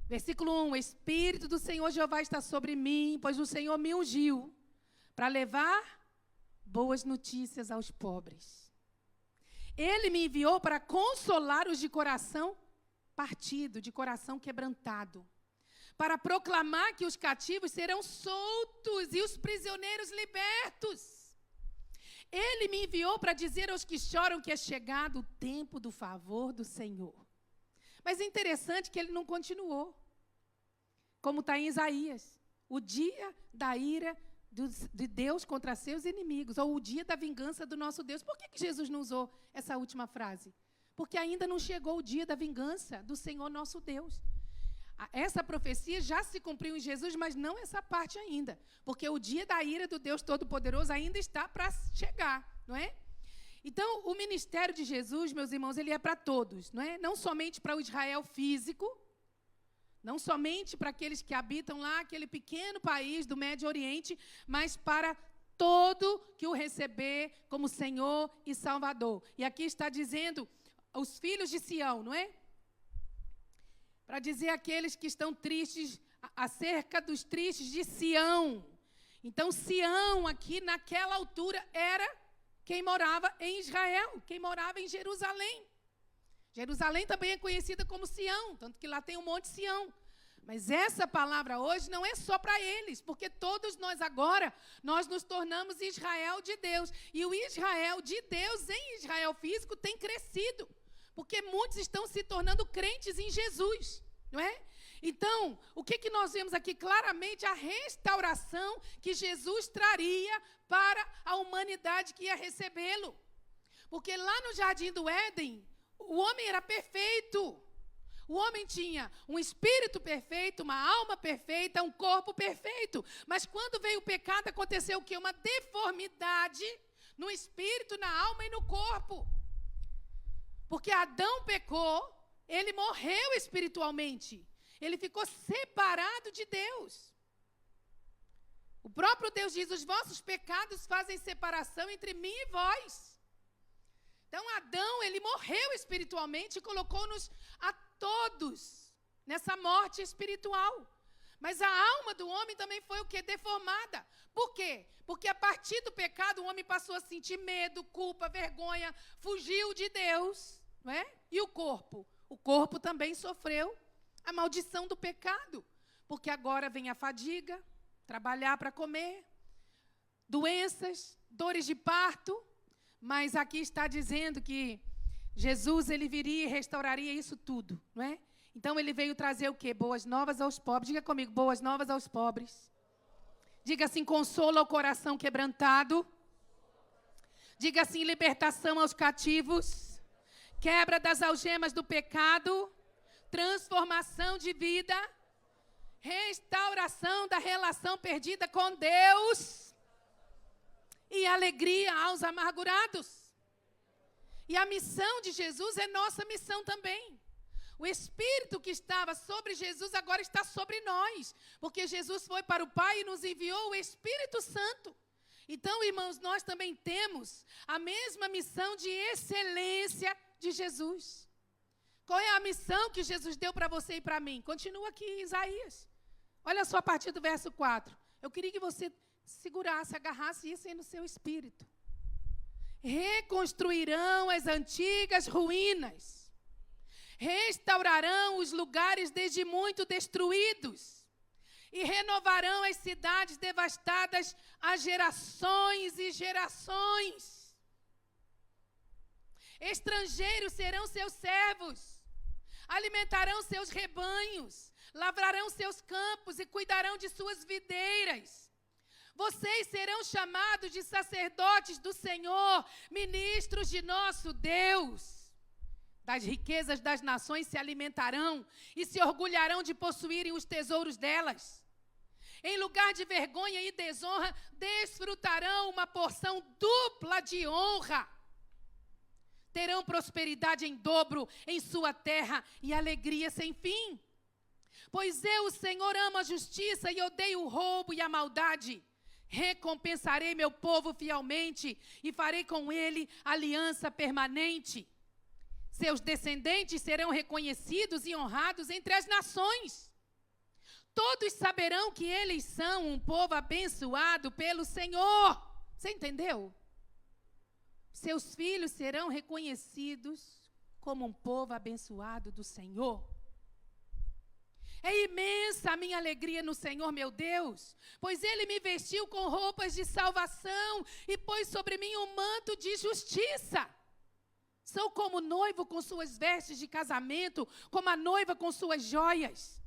Versículo 1, o Espírito do Senhor Jeová está sobre mim, pois o Senhor me ungiu para levar boas notícias aos pobres. Ele me enviou para consolar os de coração partido, de coração quebrantado, para proclamar que os cativos serão soltos e os prisioneiros libertos. Ele me enviou para dizer aos que choram que é chegado o tempo do favor do Senhor. Mas é interessante que ele não continuou. Como está em Isaías, o dia da ira de Deus contra seus inimigos, ou o dia da vingança do nosso Deus. Por que Jesus não usou essa última frase? Porque ainda não chegou o dia da vingança do Senhor nosso Deus. Essa profecia já se cumpriu em Jesus, mas não essa parte ainda. Porque o dia da ira do Deus Todo-Poderoso ainda está para chegar, não é? Então, o ministério de Jesus, meus irmãos, ele é para todos, não é? Não somente para o Israel físico, não somente para aqueles que habitam lá, aquele pequeno país do Médio Oriente, mas para todo que o receber como Senhor e Salvador. E aqui está dizendo os filhos de Sião, não é? Para dizer aqueles que estão tristes, acerca dos tristes de Sião. Então, Sião, aqui naquela altura, era quem morava em Israel, quem morava em Jerusalém. Jerusalém também é conhecida como Sião, tanto que lá tem o Monte Sião. Mas essa palavra hoje não é só para eles, porque todos nós agora, nós nos tornamos Israel de Deus. E o Israel de Deus em Israel físico tem crescido. Porque muitos estão se tornando crentes em Jesus, não é? Então, o que nós vemos aqui claramente? A restauração que Jesus traria para a humanidade que ia recebê-lo. Porque lá no Jardim do Éden, o homem era perfeito. O homem tinha um espírito perfeito, uma alma perfeita, um corpo perfeito. Mas quando veio o pecado, aconteceu o quê? Uma deformidade no espírito, na alma e no corpo. Porque Adão pecou, ele morreu espiritualmente. Ele ficou separado de Deus. O próprio Deus diz, os vossos pecados fazem separação entre mim e vós. Então Adão, ele morreu espiritualmente e colocou-nos a todos nessa morte espiritual. Mas a alma do homem também foi o quê? Deformada. Por quê? Porque a partir do pecado o homem passou a sentir medo, culpa, vergonha, fugiu de Deus, não é? E o corpo? O corpo também sofreu a maldição do pecado. Porque agora vem a fadiga, trabalhar para comer, doenças, dores de parto. Mas aqui está dizendo que Jesus, ele viria e restauraria isso tudo, não é? Então, ele veio trazer o quê? Boas novas aos pobres. Diga comigo, boas novas aos pobres. Diga assim, consolo ao coração quebrantado. Diga assim, libertação aos cativos. Quebra das algemas do pecado. Transformação de vida. Restauração da relação perdida com Deus. E alegria aos amargurados. E a missão de Jesus é nossa missão também. O Espírito que estava sobre Jesus agora está sobre nós, porque Jesus foi para o Pai e nos enviou o Espírito Santo. Então, irmãos, nós também temos a mesma missão de excelência de Jesus. Qual é a missão que Jesus deu para você e para mim? Continua aqui em Isaías. Olha só a partir do verso 4. Eu queria que você segurasse, agarrasse isso aí no seu espírito. Reconstruirão as antigas ruínas. Restaurarão os lugares desde muito destruídos e renovarão as cidades devastadas há gerações e gerações. Estrangeiros serão seus servos, alimentarão seus rebanhos, lavrarão seus campos e cuidarão de suas videiras. Vocês serão chamados de sacerdotes do Senhor, ministros de nosso Deus. Das riquezas das nações se alimentarão e se orgulharão de possuírem os tesouros delas. Em lugar de vergonha e desonra, desfrutarão uma porção dupla de honra. Terão prosperidade em dobro em sua terra e alegria sem fim. Pois eu, o Senhor, amo a justiça e odeio o roubo e a maldade. Recompensarei meu povo fielmente e farei com ele aliança permanente. Seus descendentes serão reconhecidos e honrados entre as nações. todos saberão que eles são um povo abençoado pelo Senhor. Você entendeu? Seus filhos serão reconhecidos como um povo abençoado do Senhor. É imensa a minha alegria no Senhor, meu Deus, pois Ele me vestiu com roupas de salvação e pôs sobre mim um manto de justiça. Sou como noivo com suas vestes de casamento, como a noiva com suas joias.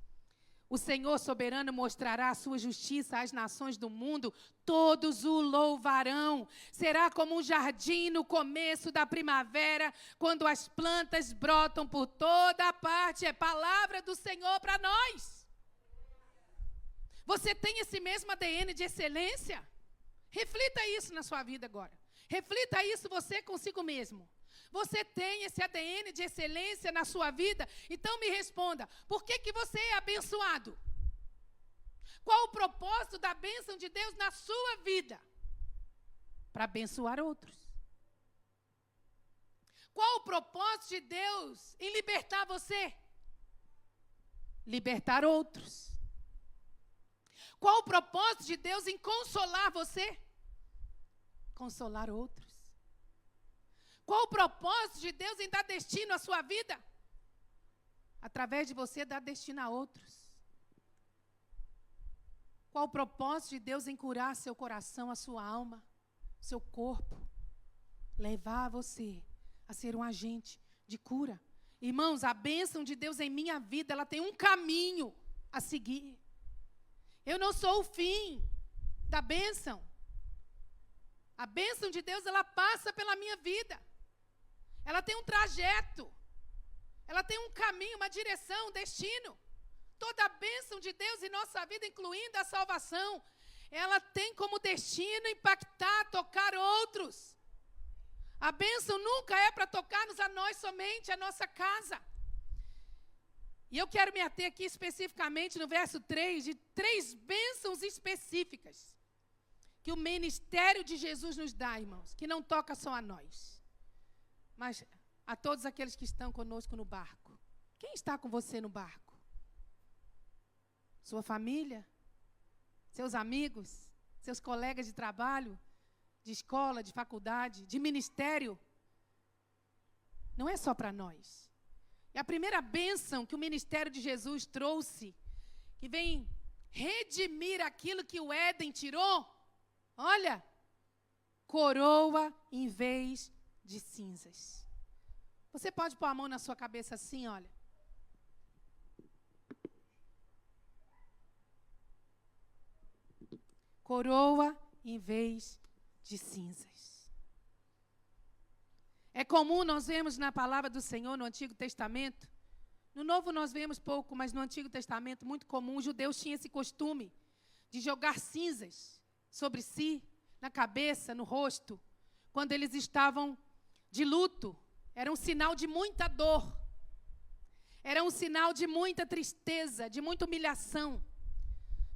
O Senhor soberano mostrará a sua justiça às nações do mundo, todos o louvarão. Será como um jardim no começo da primavera, quando as plantas brotam por toda a parte. É palavra do Senhor para nós. Você tem esse mesmo ADN de excelência? Reflita isso na sua vida agora. Reflita isso você consigo mesmo. Você tem esse ADN de excelência na sua vida? Então me responda, por que você é abençoado? Qual o propósito da bênção de Deus na sua vida? Para abençoar outros. Qual o propósito de Deus em libertar você? Libertar outros. Qual o propósito de Deus em consolar você? Consolar outros. Qual o propósito de Deus em dar destino à sua vida? Através de você, dar destino a outros. Qual o propósito de Deus em curar seu coração, a sua alma, seu corpo? Levar você a ser um agente de cura. Irmãos, a bênção de Deus em minha vida, ela tem um caminho a seguir. Eu não sou o fim da bênção. A bênção de Deus, ela passa pela minha vida. Ela tem um trajeto, ela tem um caminho, uma direção, um destino. Toda a bênção de Deus em nossa vida, incluindo a salvação, ela tem como destino impactar, tocar outros. A bênção nunca é para tocar-nos a nós somente, a nossa casa. E eu quero me ater aqui especificamente no verso 3, de 3 bênçãos específicas que o ministério de Jesus nos dá, irmãos, que não toca só a nós, mas a todos aqueles que estão conosco no barco. Quem está com você no barco? Sua família? Seus amigos? Seus colegas de trabalho? De escola, de faculdade, de ministério? Não é só para nós. E a primeira bênção que o ministério de Jesus trouxe, que vem redimir aquilo que o Éden tirou, olha, coroa em vez de cinzas. Você pode pôr a mão na sua cabeça assim, olha. Coroa em vez de cinzas. É comum nós vemos na palavra do Senhor no Antigo Testamento. No Novo nós vemos pouco, mas no Antigo Testamento muito comum. Os judeus tinham esse costume de jogar cinzas sobre si, na cabeça, no rosto, quando eles estavam de luto. Era um sinal de muita dor. Era um sinal de muita tristeza, de muita humilhação.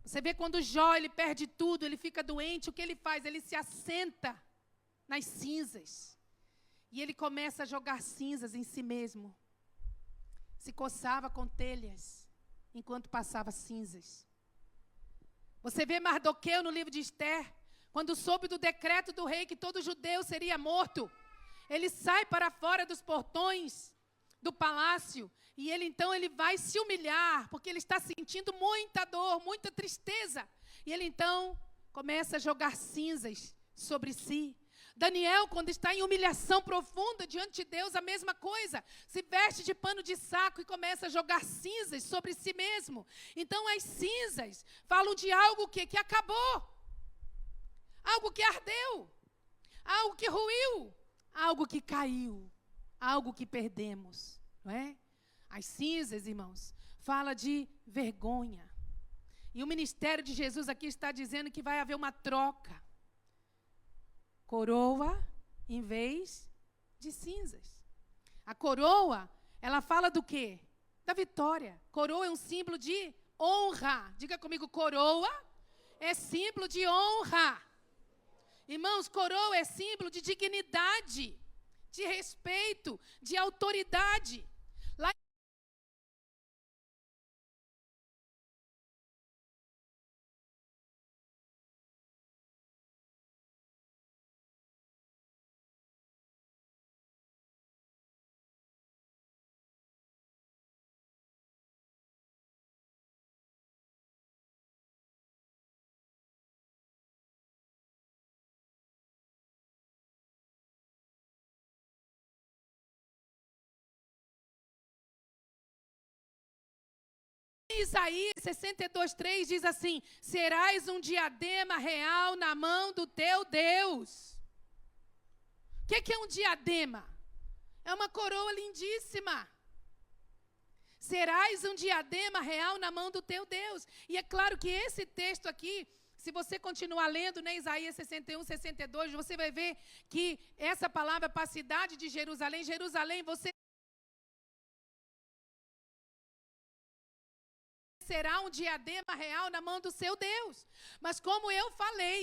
Você vê quando Jó, ele perde tudo, ele fica doente, o que ele faz? Ele se assenta nas cinzas. E ele começa a jogar cinzas em si mesmo. Se coçava com telhas, enquanto passava cinzas. Você vê Mardoqueu no livro de Esther, quando soube do decreto do rei que todo judeu seria morto. Ele sai para fora dos portões do palácio e ele vai se humilhar, porque ele está sentindo muita dor, muita tristeza. E ele então começa a jogar cinzas sobre si. Daniel, quando está em humilhação profunda diante de Deus, a mesma coisa. Se veste de pano de saco e começa a jogar cinzas sobre si mesmo. Então as cinzas falam de algo que acabou. Algo que ardeu. Algo que ruiu. Algo que caiu, algo que perdemos, não é? As cinzas, irmãos, fala de vergonha. E o ministério de Jesus aqui está dizendo que vai haver uma troca. Coroa em vez de cinzas. A coroa, ela fala do quê? Da vitória. Coroa é um símbolo de honra. Diga comigo, coroa é símbolo de honra. Irmãos, coroa é símbolo de dignidade, de respeito, de autoridade. Lá Isaías 62:3 diz assim: serás um diadema real na mão do teu Deus. O que é um diadema? É uma coroa lindíssima. Serás um diadema real na mão do teu Deus. E é claro que esse texto aqui, se você continuar lendo, né, Isaías 61, 62, você vai ver que essa palavra para a cidade de Jerusalém, Jerusalém, você será um diadema real na mão do seu Deus. Mas como eu falei,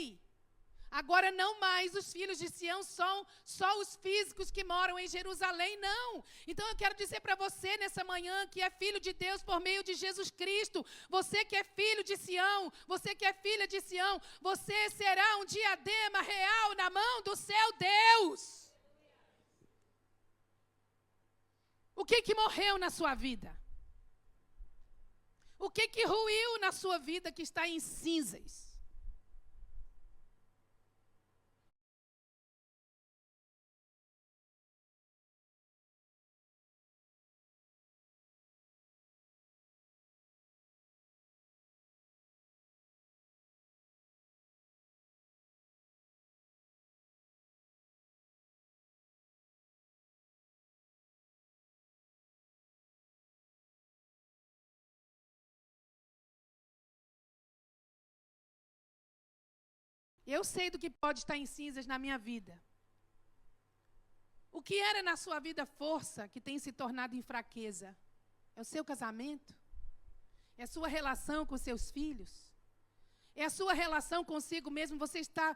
agora não mais os filhos de Sião são só os físicos que moram em Jerusalém, não. Então eu quero dizer para você nessa manhã que é filho de Deus por meio de Jesus Cristo. Você que é filho de Sião, você que é filha de Sião, você será um diadema real na mão do seu Deus. O que morreu na sua vida? O que ruiu na sua vida que está em cinzas? Eu sei do que pode estar em cinzas na minha vida. O que era na sua vida força que tem se tornado em fraqueza? É o seu casamento? É a sua relação com seus filhos? É a sua relação consigo mesmo? Você está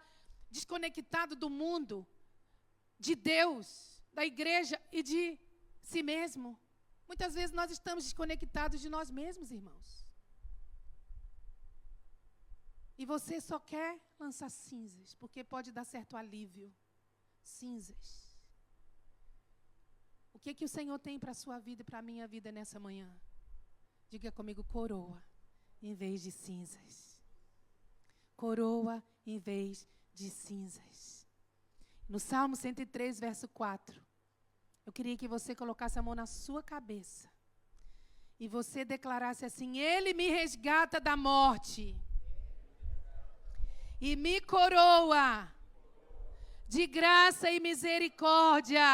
desconectado do mundo, de Deus, da igreja e de si mesmo? Muitas vezes nós estamos desconectados de nós mesmos, irmãos. E você só quer lançar cinzas, porque pode dar certo alívio. Cinzas. O que o Senhor tem para a sua vida e para a minha vida nessa manhã? Diga comigo, coroa em vez de cinzas. Coroa em vez de cinzas. No Salmo 103, verso 4, eu queria que você colocasse a mão na sua cabeça e você declarasse assim: Ele me resgata da morte e me coroa de graça e misericórdia.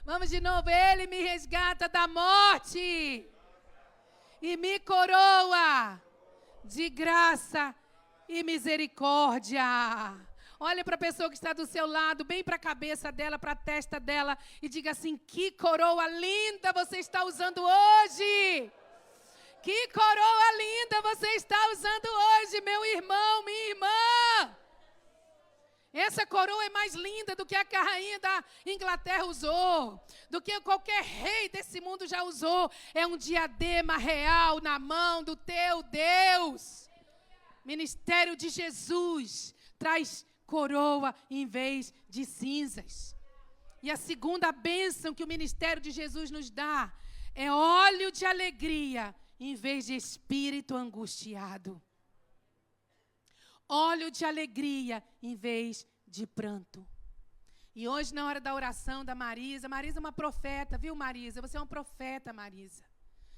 Vamos de novo. Ele me resgata da morte e me coroa de graça e misericórdia. Olha para a pessoa que está do seu lado, bem para a cabeça dela, para a testa dela, e diga assim: que coroa linda você está usando hoje. Que coroa linda você está usando hoje, meu irmão, minha irmã. Essa coroa é mais linda do que a que a rainha da Inglaterra usou, do que qualquer rei desse mundo já usou. É um diadema real na mão do teu Deus. Ministério de Jesus traz coroa em vez de cinzas. E a segunda bênção que o ministério de Jesus nos dá é óleo de alegria em vez de espírito angustiado. Óleo de alegria em vez de pranto. E hoje, na hora da oração da Marisa é uma profeta, viu, Marisa? Você é uma profeta, Marisa.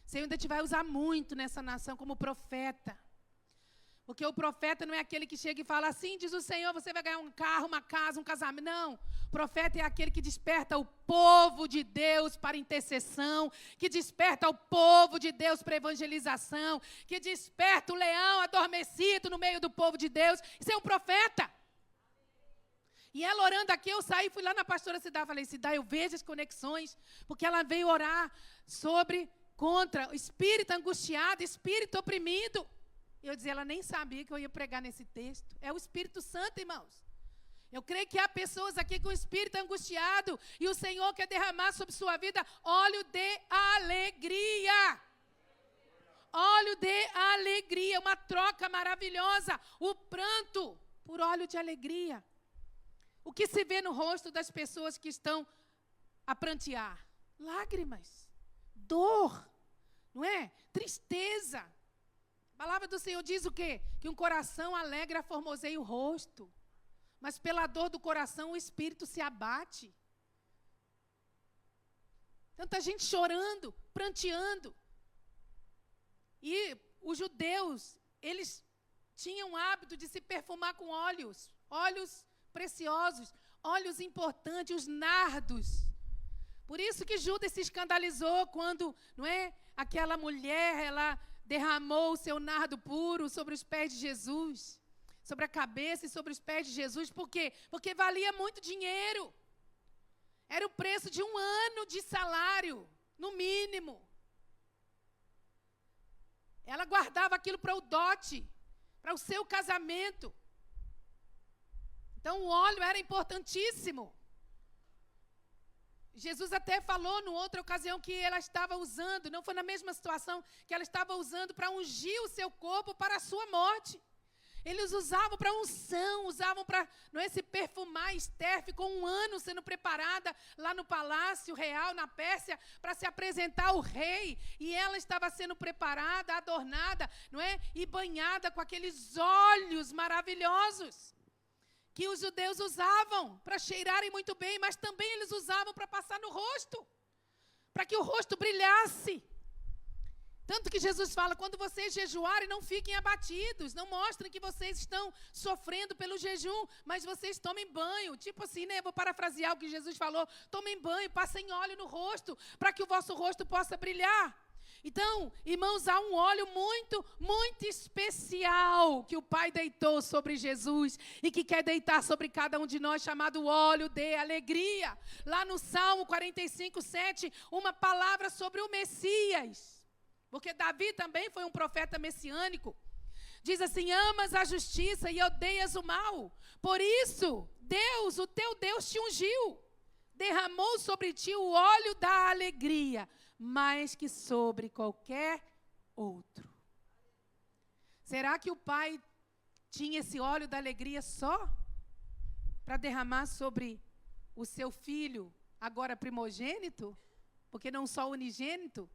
Você ainda te vai usar muito nessa nação como profeta. Porque o profeta não é aquele que chega e fala assim, diz o Senhor, você vai ganhar um carro, uma casa, um casamento. Não. O profeta é aquele que desperta o povo de Deus para intercessão, que desperta o povo de Deus para evangelização, que desperta o leão adormecido no meio do povo de Deus. Isso é um profeta. E ela orando aqui, eu saí, fui lá na pastora Cidá, falei: Cidá, eu vejo as conexões, porque ela veio orar contra o espírito angustiado, espírito oprimido. Eu dizia, ela nem sabia que eu ia pregar nesse texto. É o Espírito Santo, irmãos. Eu creio que há pessoas aqui com o espírito angustiado e o Senhor quer derramar sobre sua vida óleo de alegria. Óleo de alegria, uma troca maravilhosa. O pranto por óleo de alegria. O que se vê no rosto das pessoas que estão a prantear? Lágrimas, dor, não é? Tristeza. A palavra do Senhor diz o quê? Que um coração alegre aformoseia o rosto. Mas pela dor do coração o espírito se abate. Tanta gente chorando, pranteando. os judeus, eles tinham o hábito de se perfumar com óleos preciosos, óleos importantes, os nardos. Por isso que Judas se escandalizou quando, não é, aquela mulher, ela derramou o seu nardo puro sobre os pés de Jesus, sobre a cabeça e sobre os pés de Jesus. Por quê? Porque valia muito dinheiro. Era o preço de 1 ano de salário, no mínimo. Ela guardava aquilo para o dote, para o seu casamento. Então, o óleo era importantíssimo. Jesus até falou, numa outra ocasião, que ela estava usando, não foi na mesma situação, que ela estava usando para ungir o seu corpo para a sua morte. Eles usavam para unção, usavam para se perfumar. Esther ficou 1 ano sendo preparada lá no palácio real, na Pérsia, para se apresentar ao rei. E ela estava sendo preparada, adornada, e banhada com aqueles óleos maravilhosos que os judeus usavam para cheirarem muito bem, mas também eles usavam para passar no rosto, para que o rosto brilhasse. Tanto que Jesus fala, quando vocês jejuarem, não fiquem abatidos, não mostrem que vocês estão sofrendo pelo jejum, mas vocês tomem banho. Tipo assim, eu vou parafrasear o que Jesus falou, tomem banho, passem óleo no rosto, para que o vosso rosto possa brilhar. Então, irmãos, há um óleo muito, muito especial que o Pai deitou sobre Jesus e que quer deitar sobre cada um de nós, chamado óleo de alegria. Lá no Salmo 45:7, uma palavra sobre o Messias. Porque Davi também foi um profeta messiânico. Diz assim, amas a justiça e odeias o mal. Por isso, Deus, o teu Deus, te ungiu. Derramou sobre ti o óleo da alegria, mais que sobre qualquer outro. Será que o Pai tinha esse óleo da alegria só para derramar sobre o seu filho, agora primogênito? Porque não só unigênito?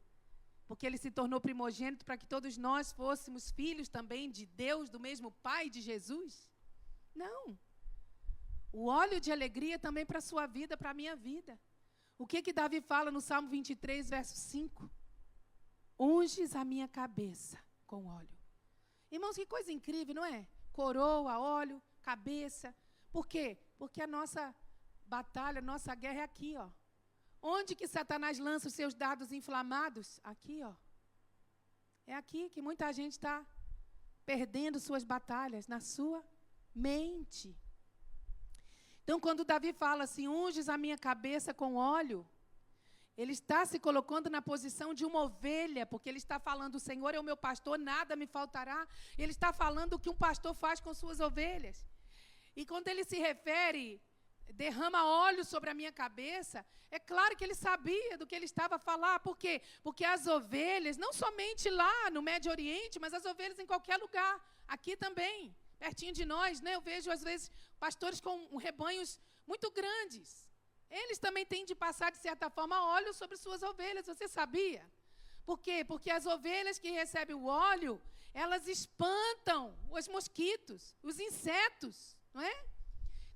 Porque ele se tornou primogênito para que todos nós fôssemos filhos também de Deus, do mesmo Pai de Jesus? Não. O óleo de alegria também para a sua vida, para a minha vida. O que Davi fala no Salmo 23, verso 5? Unges a minha cabeça com óleo. Irmãos, que coisa incrível, não é? Coroa, óleo, cabeça. Por quê? Porque a nossa batalha, a nossa guerra é aqui, ó. Onde que Satanás lança os seus dardos inflamados? Aqui, ó. É aqui que muita gente está perdendo suas batalhas, na sua mente. Então, quando Davi fala assim, unges a minha cabeça com óleo, ele está se colocando na posição de uma ovelha, porque ele está falando, o Senhor é o meu pastor, nada me faltará. Ele está falando o que um pastor faz com suas ovelhas. E quando ele se refere, derrama óleo sobre a minha cabeça, é claro que ele sabia do que ele estava a falar. Por quê? Porque as ovelhas, não somente lá no Médio Oriente, mas as ovelhas em qualquer lugar, aqui também, pertinho de nós, eu vejo às vezes pastores com rebanhos muito grandes. Eles também têm de passar, de certa forma, óleo sobre suas ovelhas, você sabia? Por quê? Porque as ovelhas que recebem o óleo, elas espantam os mosquitos, os insetos, não é?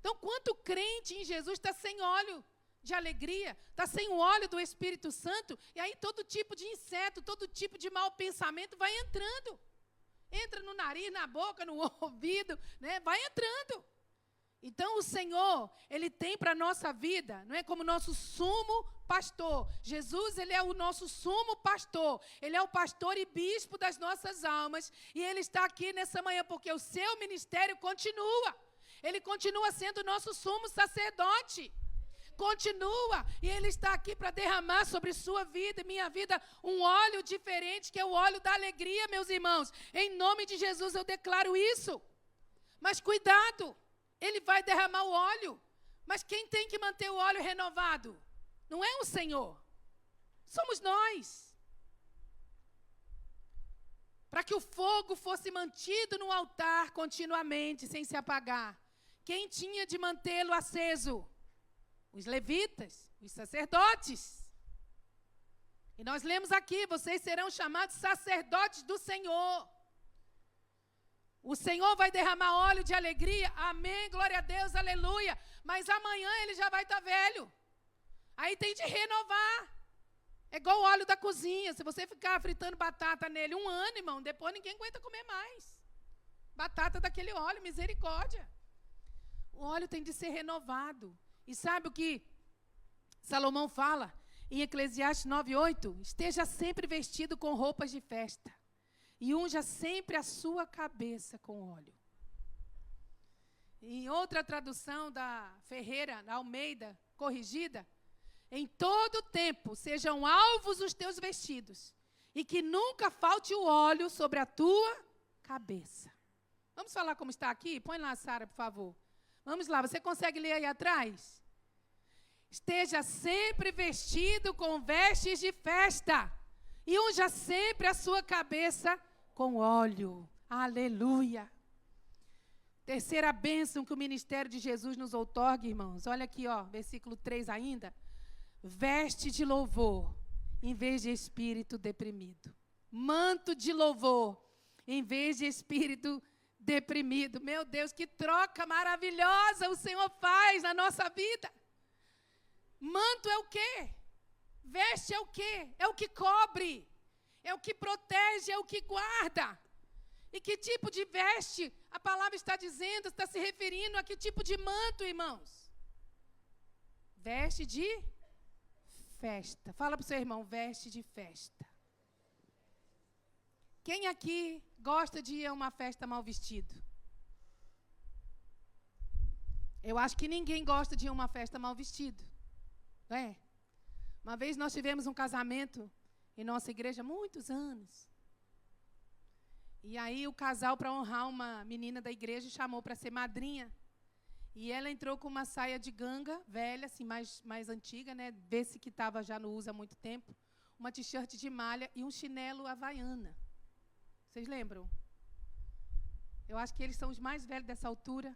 Então, quanto crente em Jesus está sem óleo de alegria, está sem o óleo do Espírito Santo, e aí todo tipo de inseto, todo tipo de mau pensamento vai entrando. Entra no nariz, na boca, no ouvido, vai entrando. Então, o Senhor, Ele tem para a nossa vida, não é como nosso sumo pastor. Jesus, Ele é o nosso sumo pastor. Ele é o pastor e bispo das nossas almas. E Ele está aqui nessa manhã porque o seu ministério continua. Ele continua sendo o nosso sumo sacerdote. Continua. E Ele está aqui para derramar sobre sua vida e minha vida um óleo diferente, que é o óleo da alegria, meus irmãos. Em nome de Jesus eu declaro isso. Mas cuidado, Ele vai derramar o óleo. Mas quem tem que manter o óleo renovado? Não é o Senhor. Somos nós. Para que o fogo fosse mantido no altar continuamente, sem se apagar. Quem tinha de mantê-lo aceso? Os levitas, os sacerdotes. E nós lemos aqui, vocês serão chamados sacerdotes do Senhor. O Senhor vai derramar óleo de alegria, amém, glória a Deus, aleluia. Mas amanhã ele já vai estar velho. Aí tem de renovar. É igual o óleo da cozinha. Se você ficar fritando batata nele 1 ano, irmão, depois ninguém aguenta comer mais. Batata daquele óleo, misericórdia. O óleo tem de ser renovado. E sabe o que Salomão fala em Eclesiastes 9:8? Esteja sempre vestido com roupas de festa e unja sempre a sua cabeça com óleo. Em outra tradução da Ferreira, da Almeida, corrigida, em todo tempo sejam alvos os teus vestidos e que nunca falte o óleo sobre a tua cabeça. Vamos falar como está aqui? Põe lá, Sara, por favor. Vamos lá, você consegue ler aí atrás? Esteja sempre vestido com vestes de festa e unja sempre a sua cabeça com óleo. Aleluia. Terceira bênção que o ministério de Jesus nos outorga, irmãos. Olha aqui, ó, versículo 3 ainda. Veste de louvor, em vez de espírito deprimido. Manto de louvor, em vez de espírito deprimido. Meu Deus, que troca maravilhosa o Senhor faz na nossa vida. Manto é o quê? Veste é o quê? É o que cobre, é o que protege, é o que guarda. E que tipo de veste a palavra está dizendo, está se referindo a que tipo de manto, irmãos? Veste de festa. Fala para o seu irmão, veste de festa. Quem aqui gosta de ir a uma festa mal vestido? Eu acho que ninguém gosta de ir a uma festa mal vestido. Não é? Uma vez nós tivemos um casamento em nossa igreja há muitos anos. E aí o casal, para honrar uma menina da igreja, chamou para ser madrinha. E ela entrou com uma saia de ganga, velha, assim, mais antiga, né? Vê-se que estava já no uso há muito tempo. Uma t-shirt de malha e um chinelo havaiana. Vocês lembram? Eu acho que eles são os mais velhos dessa altura.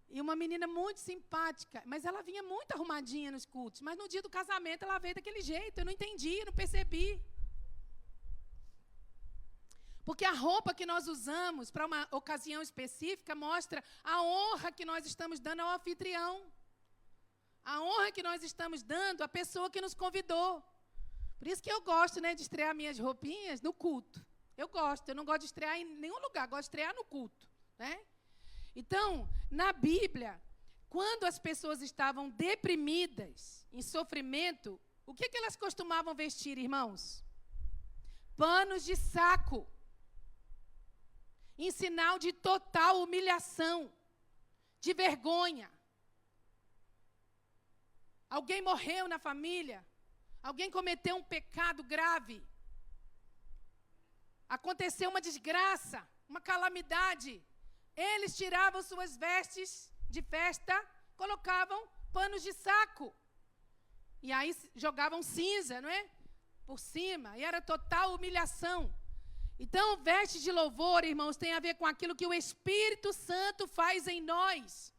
E uma menina muito simpática, mas ela vinha muito arrumadinha nos cultos. Mas no dia do casamento ela veio daquele jeito, eu não entendi, não percebi. Porque a roupa que nós usamos para uma ocasião específica mostra a honra que nós estamos dando ao anfitrião. A honra que nós estamos dando à pessoa que nos convidou. Por isso que eu gosto, né, de estrear minhas roupinhas no culto. Eu gosto, eu não gosto de estrear em nenhum lugar, gosto de estrear no culto, né? Então, na Bíblia, quando as pessoas estavam deprimidas, em sofrimento, o que elas costumavam vestir, irmãos? Panos de saco. Em sinal de total humilhação, de vergonha. Alguém morreu na família, alguém cometeu um pecado grave, aconteceu uma desgraça, uma calamidade. Eles tiravam suas vestes de festa, colocavam panos de saco. E aí jogavam cinza, não é? Por cima, e era total humilhação. Então, veste de louvor, irmãos, tem a ver com aquilo que o Espírito Santo faz em nós.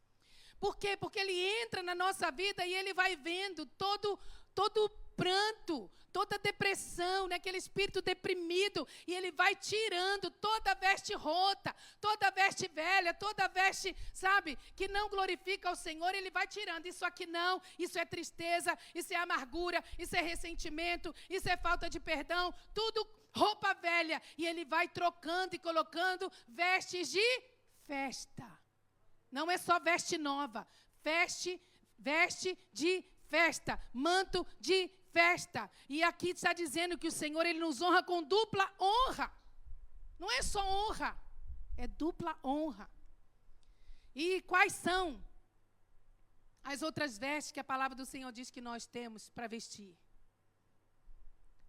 Por quê? Porque ele entra na nossa vida e ele vai vendo todo pranto, toda depressão, né? Aquele espírito deprimido, e ele vai tirando toda veste rota, toda veste velha, toda veste, sabe, que não glorifica ao Senhor, ele vai tirando. Isso aqui não, isso é tristeza, isso é amargura, isso é ressentimento, isso é falta de perdão, tudo roupa velha, e ele vai trocando e colocando vestes de festa. Não é só veste nova, veste de festa, manto de festa. E aqui está dizendo que o Senhor, ele nos honra com dupla honra. Não é só honra, é dupla honra. E quais são as outras vestes que a palavra do Senhor diz que nós temos para vestir?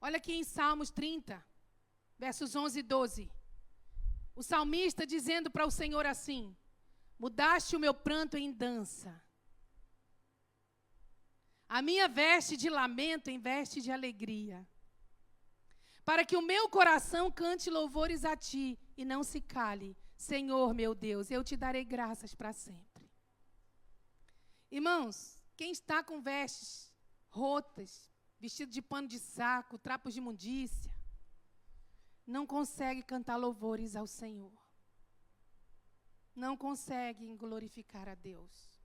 Olha aqui em Salmos 30, versos 11 e 12. O salmista dizendo para o Senhor assim: mudaste o meu pranto em dança, a minha veste de lamento em veste de alegria, para que o meu coração cante louvores a ti e não se cale. Senhor meu Deus, eu te darei graças para sempre. Irmãos, quem está com vestes rotas, vestido de pano de saco, trapos de imundícia, não consegue cantar louvores ao Senhor. Não conseguem glorificar a Deus.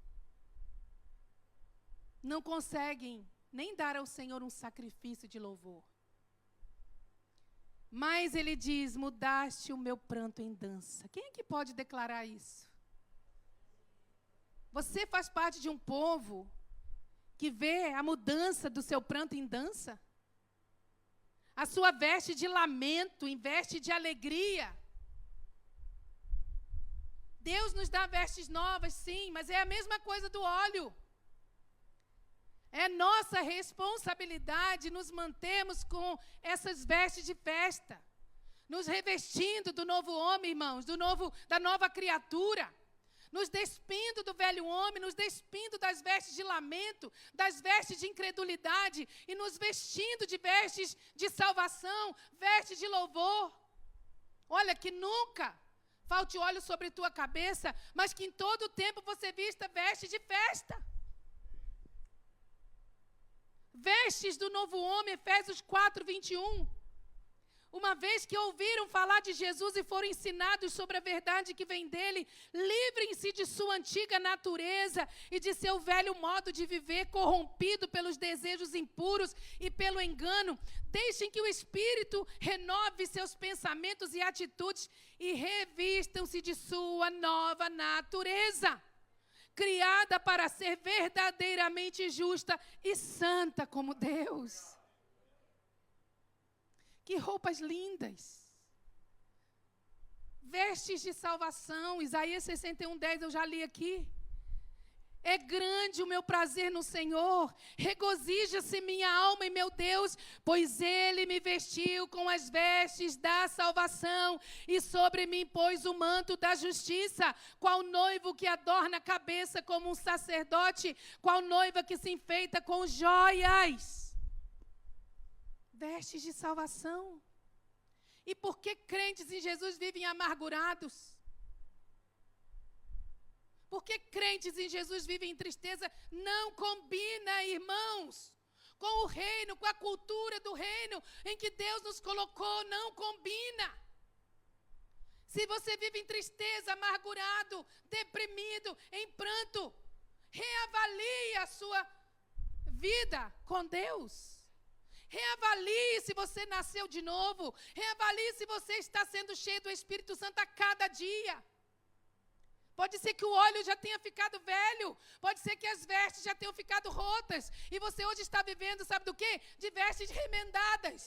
Não conseguem nem dar ao Senhor um sacrifício de louvor. Mas ele diz, mudaste o meu pranto em dança. Quem é que pode declarar isso? Você faz parte de um povo que vê a mudança do seu pranto em dança? A sua veste de lamento em veste de alegria. Deus nos dá vestes novas, sim, mas é a mesma coisa do óleo. É nossa responsabilidade nos mantermos com essas vestes de festa, nos revestindo do novo homem, irmãos, da nova criatura, nos despindo do velho homem, nos despindo das vestes de lamento, das vestes de incredulidade e nos vestindo de vestes de salvação, vestes de louvor. Olha, que nunca falte óleo sobre tua cabeça, mas que em todo tempo você vista vestes de festa. Vestes do novo homem, Efésios 4, 21. Uma vez que ouviram falar de Jesus e foram ensinados sobre a verdade que vem dele, livrem-se de sua antiga natureza e de seu velho modo de viver, corrompido pelos desejos impuros e pelo engano. Deixem que o Espírito renove seus pensamentos e atitudes e revistam-se de sua nova natureza, criada para ser verdadeiramente justa e santa como Deus. Que roupas lindas. Vestes de salvação. Isaías 61:10, eu já li aqui. É grande o meu prazer no Senhor. Regozija-se minha alma em meu Deus, pois Ele me vestiu com as vestes da salvação e sobre mim pôs o manto da justiça, qual noivo que adorna a cabeça como um sacerdote, qual noiva que se enfeita com joias. Vestes de salvação. E por que crentes em Jesus vivem amargurados? Por que crentes em Jesus vivem em tristeza? Não combina, irmãos, com o reino, com a cultura do reino em que Deus nos colocou, não combina. Se você vive em tristeza, amargurado, deprimido, em pranto, reavalie a sua vida com Deus. Reavalie se você nasceu de novo. Reavalie se você está sendo cheio do Espírito Santo a cada dia. Pode ser que o óleo já tenha ficado velho. Pode ser que as vestes já tenham ficado rotas. E você hoje está vivendo, sabe do quê? De vestes remendadas.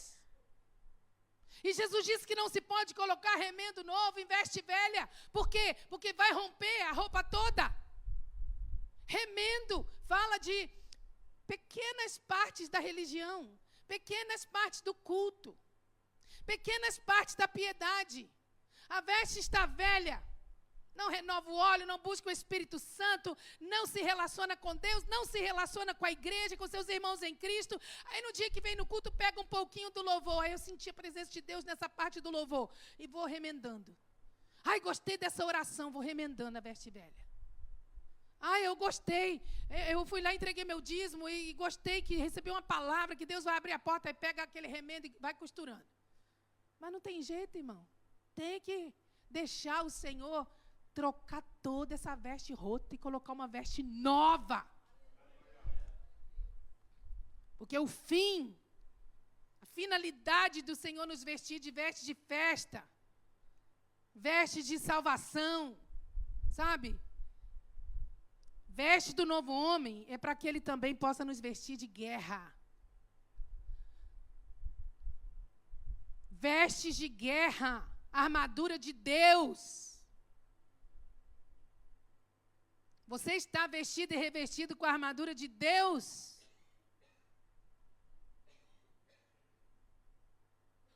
E Jesus disse que não se pode colocar remendo novo em veste velha. Por quê? Porque vai romper a roupa toda. Remendo fala de pequenas partes da religião. Pequenas partes do culto, pequenas partes da piedade. A veste está velha, não renova o óleo, não busca o Espírito Santo, não se relaciona com Deus, não se relaciona com a igreja, com seus irmãos em Cristo. Aí no dia que vem no culto, pega um pouquinho do louvor. Aí eu senti a presença de Deus nessa parte do louvor e vou remendando. Ai, gostei dessa oração, vou remendando a veste velha. Ah, eu gostei, eu fui lá, entreguei meu dízimo e gostei que recebi uma palavra, que Deus vai abrir a porta, aí pega aquele remendo e vai costurando. Mas não tem jeito, irmão. Tem que deixar o Senhor trocar toda essa veste rota e colocar uma veste nova. Porque o fim, a finalidade do Senhor nos vestir de vestes de festa, vestes de salvação, sabe? Veste do novo homem é para que ele também possa nos vestir de guerra. Vestes de guerra, armadura de Deus. Você está vestido e revestido com a armadura de Deus?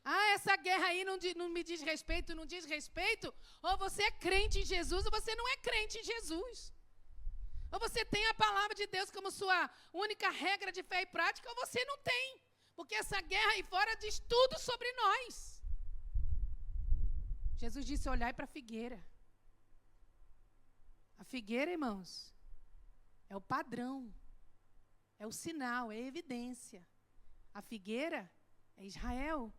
Ah, essa guerra aí não me diz respeito, não diz respeito? Ou você é crente em Jesus ou você não é crente em Jesus. Ou você tem a palavra de Deus como sua única regra de fé e prática, ou você não tem. Porque essa guerra aí fora diz tudo sobre nós. Jesus disse, olhai para a figueira. A figueira, irmãos, é o padrão, é o sinal, é a evidência. A figueira é Israel,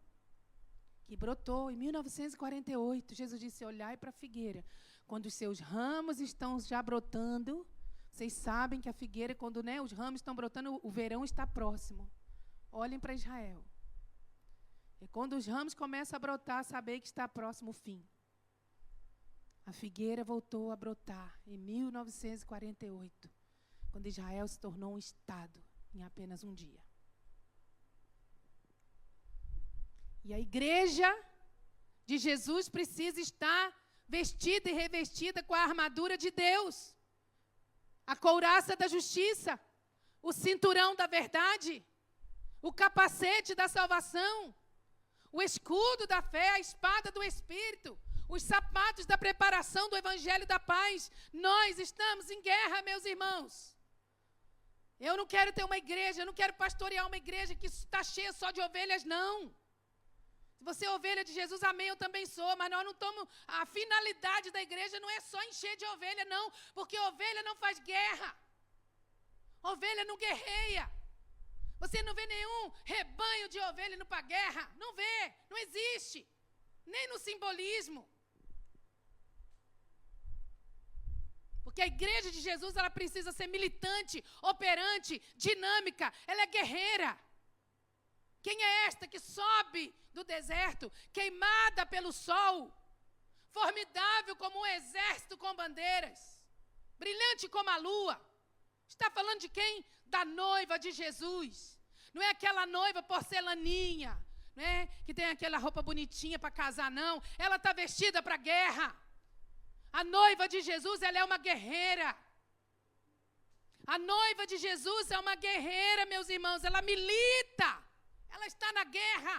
que brotou em 1948. Jesus disse, olhai para a figueira. Quando os seus ramos estão já brotando, Vocês sabem que a figueira, quando os ramos estão brotando, o verão está próximo. Olhem para Israel. E quando os ramos começam a brotar, saber que está próximo o fim. A figueira voltou a brotar em 1948, quando Israel se tornou um estado em apenas um dia. E a igreja de Jesus precisa estar vestida e revestida com a armadura de Deus, a couraça da justiça, o cinturão da verdade, o capacete da salvação, o escudo da fé, a espada do Espírito, os sapatos da preparação do Evangelho da paz. Nós estamos em guerra, meus irmãos. Eu não quero ter uma igreja, eu não quero pastorear uma igreja que está cheia só de ovelhas, não. Se você é ovelha de Jesus, amém, eu também sou, mas nós não estamos... A finalidade da igreja não é só encher de ovelha, não, porque ovelha não faz guerra. Ovelha não guerreia. Você não vê nenhum rebanho de ovelha indo para a guerra. Não vê, não existe. Nem no simbolismo. Porque a igreja de Jesus, ela precisa ser militante, operante, dinâmica. Ela é guerreira. Quem é esta que sobe do deserto, queimada pelo sol, formidável como um exército com bandeiras, brilhante como a lua? Está falando de quem? Da noiva de Jesus. Não é aquela noiva porcelaninha, né, que tem aquela roupa bonitinha para casar, não. Ela está vestida para a guerra. A noiva de Jesus, ela é uma guerreira. A noiva de Jesus é uma guerreira, meus irmãos. Ela milita. Ela está na guerra.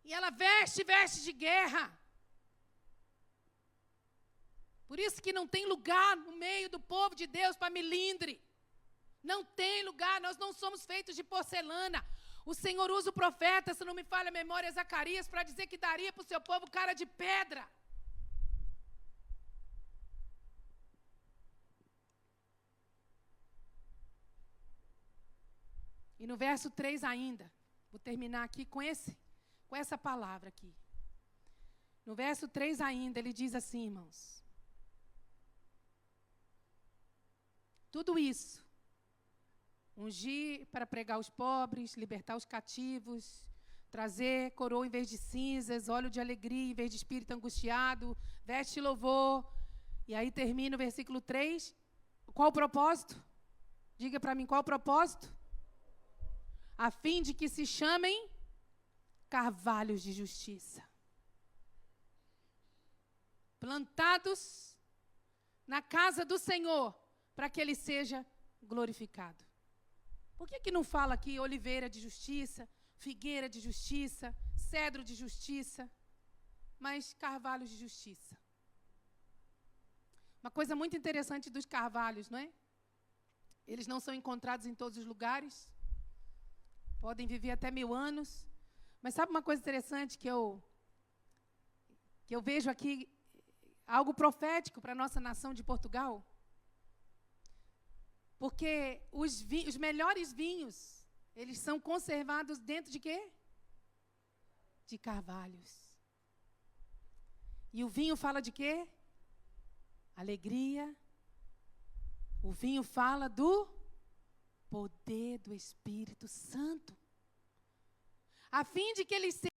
E ela veste de guerra. Por isso que não tem lugar no meio do povo de Deus para milindre. Não tem lugar, nós não somos feitos de porcelana. O Senhor usa o profeta, se não me falha a memória, Zacarias, para dizer que daria para o seu povo cara de pedra. E no verso 3 ainda, vou terminar aqui com essa palavra aqui. No verso 3 ainda, ele diz assim, irmãos. Tudo isso, ungir para pregar os pobres, libertar os cativos, trazer coroa em vez de cinzas, óleo de alegria em vez de espírito angustiado, veste de louvor. E aí termina o versículo 3. Qual o propósito? Diga para mim, qual o propósito? A fim de que se chamem carvalhos de justiça, plantados na casa do Senhor, para que Ele seja glorificado. Por que não fala aqui oliveira de justiça, figueira de justiça, cedro de justiça, mas carvalhos de justiça? Uma coisa muito interessante dos carvalhos, não é? Eles não são encontrados em todos os lugares, podem viver até 1000 anos, mas sabe uma coisa interessante que eu vejo aqui, algo profético para a nossa nação de Portugal? Porque os melhores vinhos, eles são conservados dentro de quê? De carvalhos. E o vinho fala de quê? Alegria. O vinho fala do poder do Espírito Santo. A fim de que eles